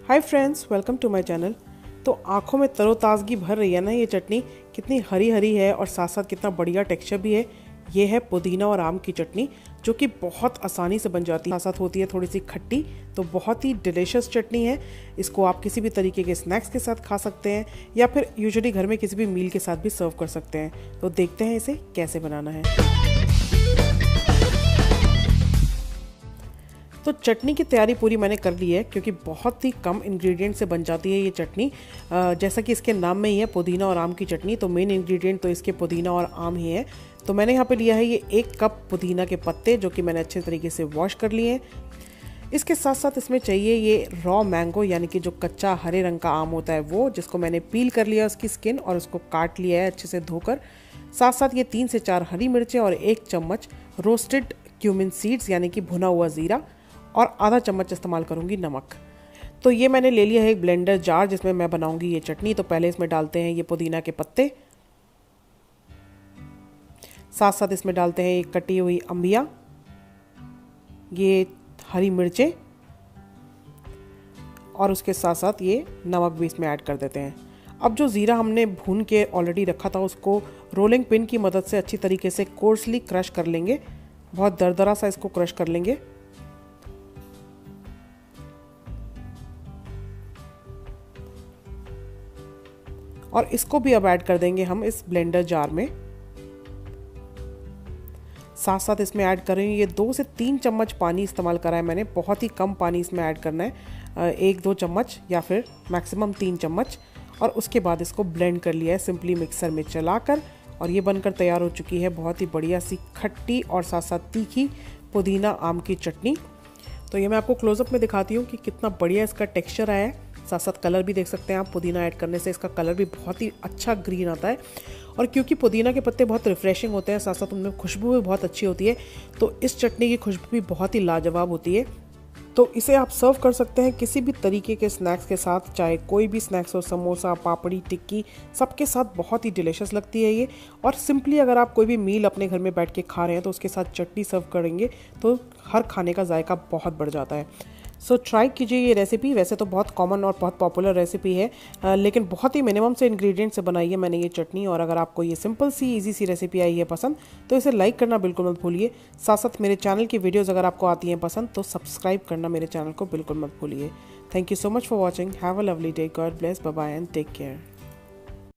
Hi friends, welcome to my channel. तो आँखों में तरोताज़गी भर रही है ना ये चटनी। कितनी हरी हरी है और साथ साथ कितना बढ़िया टेक्सचर भी है। ये है पुदीना और आम की चटनी, जो कि बहुत आसानी से बन जाती है। साथ साथ होती है थोड़ी सी खट्टी, तो बहुत ही डिलीशियस चटनी है। इसको आप किसी भी तरीके के स्नैक्स के साथ खा सकते हैं या फिर यूजुअली घर में किसी भी मील के साथ भी सर्व कर सकते हैं। तो देखते हैं इसे कैसे बनाना है। तो चटनी की तैयारी पूरी मैंने कर ली है, क्योंकि बहुत ही कम इंग्रेडिएंट से बन जाती है ये चटनी। जैसा कि इसके नाम में ही है पुदीना और आम की चटनी, तो मेन इंग्रेडिएंट तो इसके पुदीना और आम ही है। तो मैंने यहाँ पे लिया है ये 1 कप पुदीना के पत्ते, जो कि मैंने अच्छे तरीके से वॉश कर लिए हैं। इसके साथ साथ इसमें चाहिए ये रॉ मैंगो, यानी कि जो कच्चा हरे रंग का आम होता है वो, जिसको मैंने पील कर लिया उसकी स्किन और उसको काट लिया है अच्छे से धोकर। साथ साथ ये 3 से 4 हरी मिर्चें और 1 चम्मच रोस्टेड क्यूमिन सीड्स, यानी कि भुना हुआ ज़ीरा, और आधा चम्मच इस्तेमाल करूँगी नमक। तो ये मैंने ले लिया है एक ब्लेंडर जार, जिसमें मैं बनाऊँगी ये चटनी। तो पहले इसमें डालते हैं ये पुदीना के पत्ते, साथ साथ इसमें डालते हैं ये कटी हुई अम्बियाँ, ये हरी मिर्चें, और उसके साथ साथ ये नमक भी इसमें ऐड कर देते हैं। अब जो ज़ीरा हमने भून के ऑलरेडी रखा था, उसको रोलिंग पिन की मदद से अच्छी तरीके से कोर्सली क्रश कर लेंगे। बहुत दरदरा सा इसको क्रश कर लेंगे। और इसको भी अब ऐड कर देंगे हम इस ब्लेंडर जार में। साथ साथ इसमें ऐड करेंगे ये 2 से 3 चम्मच पानी इस्तेमाल करा है मैंने। बहुत ही कम पानी इसमें ऐड करना है, 1-2 चम्मच या फिर मैक्सिमम 3 चम्मच। और उसके बाद इसको ब्लेंड कर लिया है सिंपली मिक्सर में चलाकर, और ये बनकर तैयार हो चुकी है बहुत ही बढ़िया सी खट्टी और साथ साथ तीखी पुदीना आम की चटनी। तो ये मैं आपको क्लोजअप में दिखाती हूँ कि कितना बढ़िया इसका टेक्सचर आया है। साथ साथ कलर भी देख सकते हैं आप, पुदीना ऐड करने से इसका कलर भी बहुत ही अच्छा ग्रीन आता है। और क्योंकि पुदीना के पत्ते बहुत रिफ्रेशिंग होते हैं, साथ साथ उनमें खुशबू भी बहुत अच्छी होती है, तो इस चटनी की खुशबू भी बहुत ही लाजवाब होती है। तो इसे आप सर्व कर सकते हैं किसी भी तरीके के स्नैक्स के साथ, चाहे कोई भी स्नैक्स हो, समोसा, पापड़ी, टिक्की, सबके साथ बहुत ही डिलीशियस लगती है ये। और सिंपली अगर आप कोई भी मील अपने घर में बैठ के खा रहे हैं तो उसके साथ चटनी सर्व करेंगे तो हर खाने का जायका बहुत बढ़ जाता है। सो ट्राई कीजिए ये रेसिपी। वैसे तो बहुत कॉमन और बहुत पॉपुलर रेसिपी है, लेकिन बहुत ही मिनिमम से इंग्रेडिएंट से बनाई है मैंने ये चटनी। और अगर आपको ये सिंपल सी इजी सी रेसिपी आई है पसंद, तो इसे लाइक करना बिल्कुल मत भूलिए। साथ साथ मेरे चैनल की वीडियोज़ अगर आपको आती हैं पसंद, तो सब्सक्राइब करना मेरे चैनल को बिल्कुल मत भूलिए। Thank you so much for watching. Have a lovely day. God bless. Bye bye and take care.